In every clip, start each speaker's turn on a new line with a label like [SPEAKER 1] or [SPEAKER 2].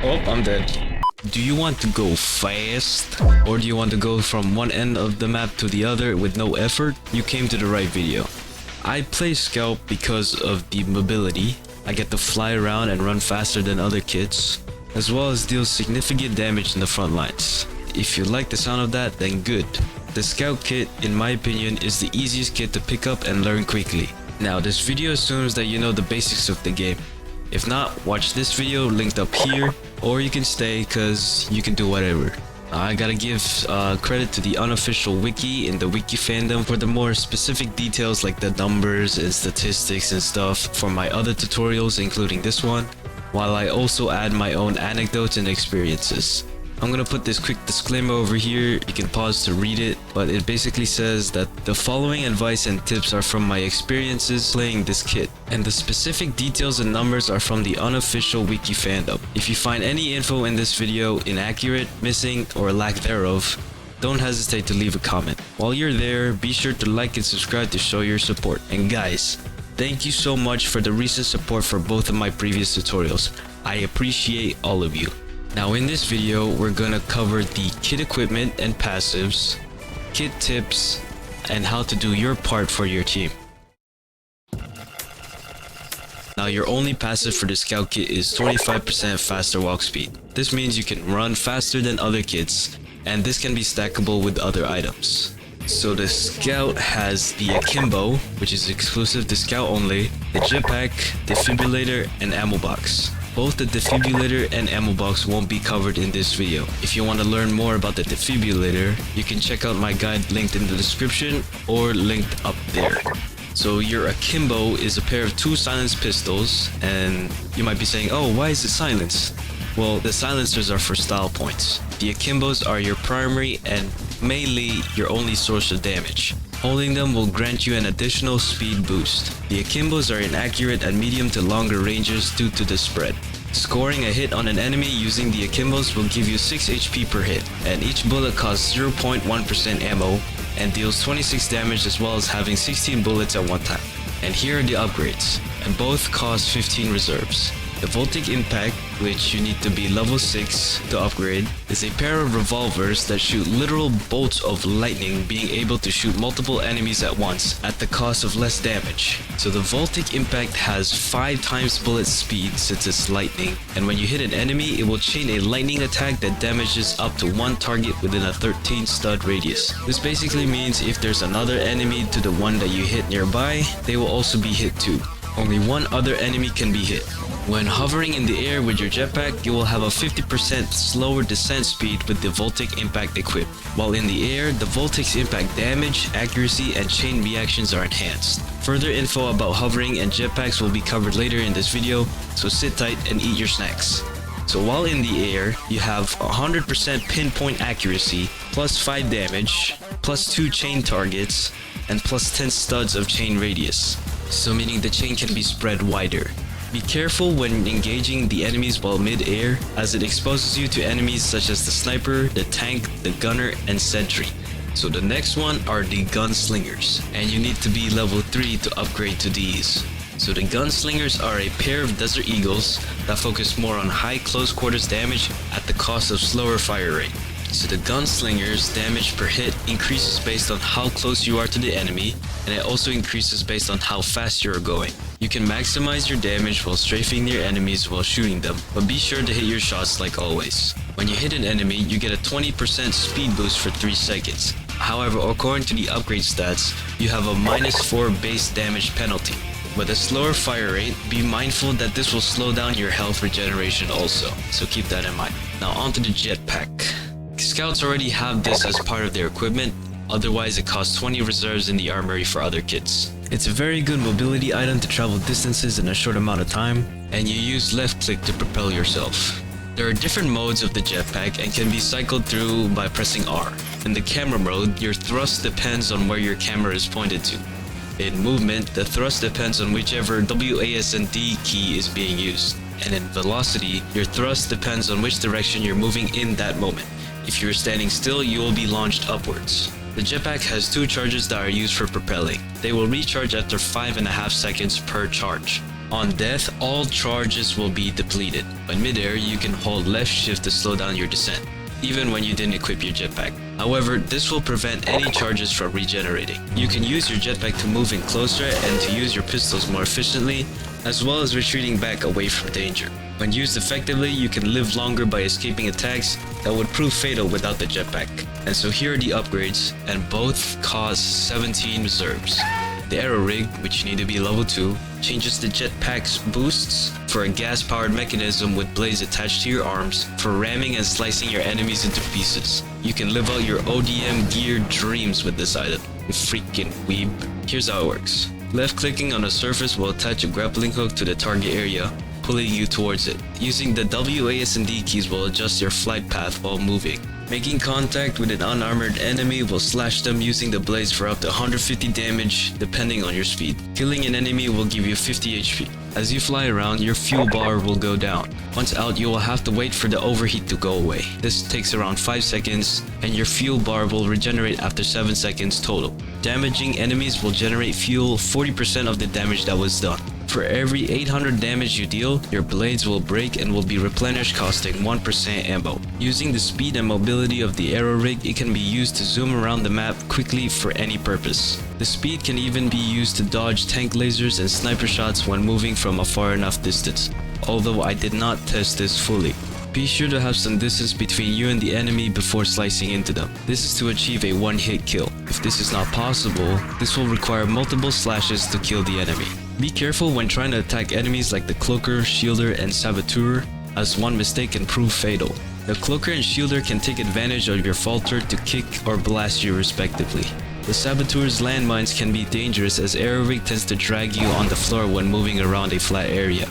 [SPEAKER 1] Oh, I'm dead. Do you want to go fast? Or do you want to go from one end of the map to the other with no effort? You came to the right video. I play Scout because of the mobility. I get to fly around and run faster than other kids, as well as deal significant damage in the front lines. If you like the sound of that, then good. The Scout kit, in my opinion, is the easiest kit to pick up and learn quickly. Now, this video assumes that you know the basics of the game. If not, watch this video linked up here, or you can stay cause you can do whatever. I gotta give credit to the unofficial wiki and the wiki fandom for the more specific details like the numbers and statistics and stuff for my other tutorials, including this one, while I also add my own anecdotes and experiences. I'm gonna put this quick disclaimer over here. You can pause to read it, but it basically says that the following advice and tips are from my experiences playing this kit, and the specific details and numbers are from the unofficial wiki fandom. If you find any info in this video inaccurate, missing, or lack thereof, don't hesitate to leave a comment. While you're there, be sure to like and subscribe to show your support. And guys, thank you so much for the recent support for both of my previous tutorials. I appreciate all of you. Now in this video, we're gonna cover the kit equipment and passives, kit tips, and how to do your part for your team. Now your only passive for the Scout kit is 25% faster walk speed. This means you can run faster than other kits, and this can be stackable with other items. So the Scout has the Akimbo, which is exclusive to Scout only, the Jetpack, Defibrillator, and Ammo Box. Both the defibrillator and ammo box won't be covered in this video. If you want to learn more about the defibrillator, you can check out my guide linked in the description or linked up there. So your Akimbo is a pair of two silenced pistols, and you might be saying, oh, why is it silenced? Well, the silencers are for style points. The Akimbos are your primary and mainly your only source of damage. Holding them will grant you an additional speed boost. The Akimbos are inaccurate at medium to longer ranges due to the spread. Scoring a hit on an enemy using the Akimbos will give you 6 HP per hit, and each bullet costs 0.1% ammo and deals 26 damage, as well as having 16 bullets at one time. And here are the upgrades, and both cost 15 reserves. The Voltic Impact, which you need to be level 6 to upgrade, is a pair of revolvers that shoot literal bolts of lightning, being able to shoot multiple enemies at once at the cost of less damage. So the Voltic Impact has 5 times bullet speed since it's lightning, and when you hit an enemy, it will chain a lightning attack that damages up to one target within a 13 stud radius. This basically means if there's another enemy to the one that you hit nearby, they will also be hit too. Only one other enemy can be hit. When hovering in the air with your jetpack, you will have a 50% slower descent speed with the Voltic Impact equipped. While in the air, the Voltic's impact damage, accuracy, and chain reactions are enhanced. Further info about hovering and jetpacks will be covered later in this video, so sit tight and eat your snacks. So while in the air, you have 100% pinpoint accuracy, plus 5 damage, plus 2 chain targets, and plus 10 studs of chain radius. So meaning the chain can be spread wider. Be careful when engaging the enemies while mid-air, as it exposes you to enemies such as the sniper, the tank, the gunner, and sentry. So the next one are the gunslingers, and you need to be level 3 to upgrade to these. So the gunslingers are a pair of Desert Eagles that focus more on high close quarters damage at the cost of slower fire rate. So the gunslingers damage per hit increases based on how close you are to the enemy, and it also increases based on how fast you are going. You can maximize your damage while strafing near enemies while shooting them, but be sure to hit your shots like always. When you hit an enemy, you get a 20% speed boost for 3 seconds. However, according to the upgrade stats, you have a -4 base damage penalty. With a slower fire rate, be mindful that this will slow down your health regeneration also, so keep that in mind. Now onto the jetpack. Scouts already have this as part of their equipment, otherwise it costs 20 reserves in the armory for other kits. It's a very good mobility item to travel distances in a short amount of time, and you use left click to propel yourself. There are different modes of the jetpack and can be cycled through by pressing R. In the camera mode, your thrust depends on where your camera is pointed to. In movement, the thrust depends on whichever WASD key is being used. And in velocity, your thrust depends on which direction you're moving in that moment. If you're standing still, you will be launched upwards. The jetpack has 2 charges that are used for propelling. They will recharge after 5.5 seconds per charge. On death, all charges will be depleted. In midair, you can hold left shift to slow down your descent, even when you didn't equip your jetpack. However, this will prevent any charges from regenerating. You can use your jetpack to move in closer and to use your pistols more efficiently, as well as retreating back away from danger. When used effectively, you can live longer by escaping attacks that would prove fatal without the jetpack. And so here are the upgrades, and both cause 17 reserves. The arrow rig, which you need to be level 2, changes the jetpack's boosts for a gas-powered mechanism with blades attached to your arms for ramming and slicing your enemies into pieces. You can live out your ODM gear dreams with this item, you freaking weeb. Here's how it works. Left-clicking on a surface will attach a grappling hook to the target area, pulling you towards it. Using the W, A, S, and D keys will adjust your flight path while moving. Making contact with an unarmored enemy will slash them using the blades for up to 150 damage depending on your speed. Killing an enemy will give you 50 HP. As you fly around, your fuel bar will go down. Once out, you will have to wait for the overheat to go away. This takes around 5 seconds, and your fuel bar will regenerate after 7 seconds total. Damaging enemies will generate fuel 40% of the damage that was done. For every 800 damage you deal, your blades will break and will be replenished, costing 1% ammo. Using the speed and mobility of the arrow rig, it can be used to zoom around the map quickly for any purpose. The speed can even be used to dodge tank lasers and sniper shots when moving from a far enough distance, although I did not test this fully. Be sure to have some distance between you and the enemy before slicing into them. This is to achieve a one-hit kill. If this is not possible, this will require multiple slashes to kill the enemy. Be careful when trying to attack enemies like the Cloaker, Shielder, and Saboteur, as one mistake can prove fatal. The Cloaker and Shielder can take advantage of your falter to kick or blast you respectively. The Saboteur's landmines can be dangerous as arrow rig tends to drag you on the floor when moving around a flat area.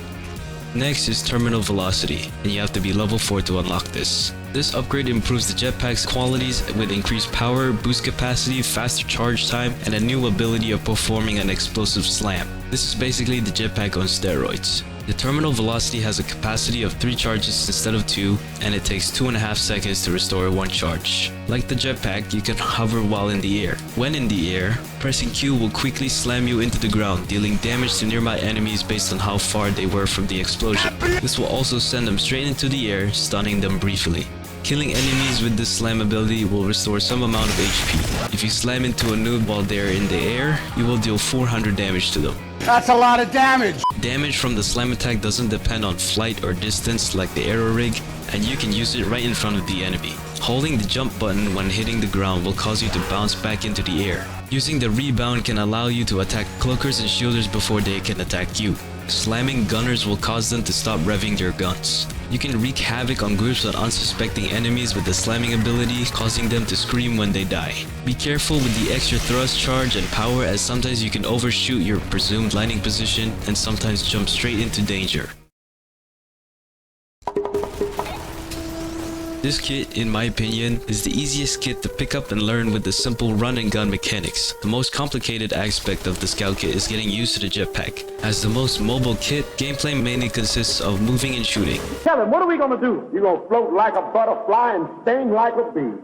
[SPEAKER 1] Next is terminal velocity, and you have to be level 4 to unlock this. This upgrade improves the jetpack's qualities with increased power, boost capacity, faster charge time, and a new ability of performing an explosive slam. This is basically the jetpack on steroids. The terminal velocity has a capacity of 3 charges instead of 2, and it takes 2.5 seconds to restore 1 charge. Like the jetpack, you can hover while in the air. When in the air, pressing Q will quickly slam you into the ground, dealing damage to nearby enemies based on how far they were from the explosion. This will also send them straight into the air, stunning them briefly. Killing enemies with this slam ability will restore some amount of HP. If you slam into a noob while they are in the air, you will deal 400 damage to them.
[SPEAKER 2] That's a lot of damage!
[SPEAKER 1] Damage from the slam attack doesn't depend on flight or distance like the arrow rig, and you can use it right in front of the enemy. Holding the jump button when hitting the ground will cause you to bounce back into the air. Using the rebound can allow you to attack cloakers and shielders before they can attack you. Slamming gunners will cause them to stop revving their guns. You can wreak havoc on groups of unsuspecting enemies with the slamming ability, causing them to scream when they die. Be careful with the extra thrust, charge, and power, as sometimes you can overshoot your presumed landing position and sometimes jump straight into danger. This kit, in my opinion, is the easiest kit to pick up and learn with the simple run and gun mechanics. The most complicated aspect of the scout kit is getting used to the jetpack. As the most mobile kit, gameplay mainly consists of moving and shooting.
[SPEAKER 2] Kevin, what are we gonna do? You gonna float like a butterfly and sting like a bee?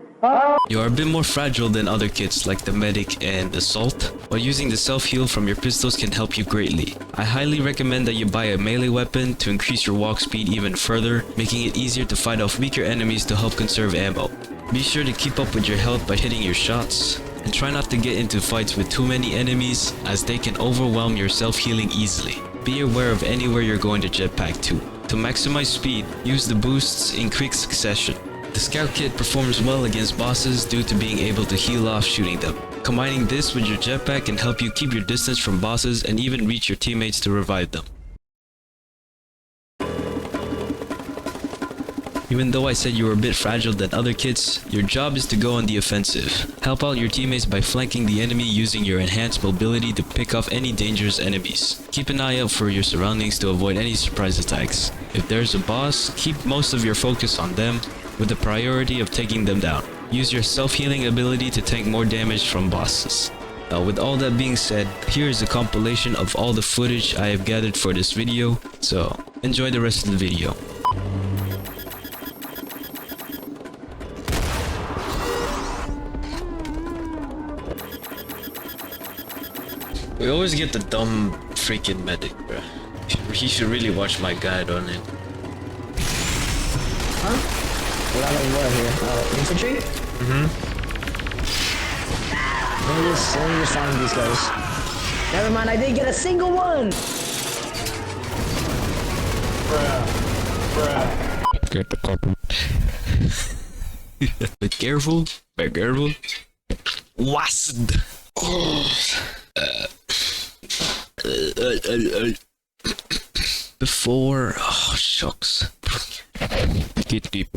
[SPEAKER 1] You are a bit more fragile than other kits like the medic and assault, but using the self-heal from your pistols can help you greatly. I highly recommend that you buy a melee weapon to increase your walk speed even further, making it easier to fight off weaker enemies to help conserve ammo. Be sure to keep up with your health by hitting your shots, and try not to get into fights with too many enemies as they can overwhelm your self-healing easily. Be aware of anywhere you're going to jetpack to. To maximize speed, use the boosts in quick succession. The scout kit performs well against bosses due to being able to heal off shooting them. Combining this with your jetpack can help you keep your distance from bosses and even reach your teammates to revive them. Even though I said you were a bit fragile than other kits, your job is to go on the offensive. Help out your teammates by flanking the enemy using your enhanced mobility to pick off any dangerous enemies. Keep an eye out for your surroundings to avoid any surprise attacks. If there's a boss, keep most of your focus on them, with the priority of taking them down. Use your self-healing ability to tank more damage from bosses. Now, with all that being said, here is a compilation of all the footage I have gathered for this video, so enjoy the rest of the video. We always get the dumb freaking medic, bruh. You should he should really watch my guide on it.
[SPEAKER 3] Huh? What are what here? Infantry? Let me just find these guys. Never mind, I didn't get a single one!
[SPEAKER 4] Get the copy.
[SPEAKER 1] Be careful. Be careful. Wasd. Before. Oh, shucks.
[SPEAKER 4] Get deep.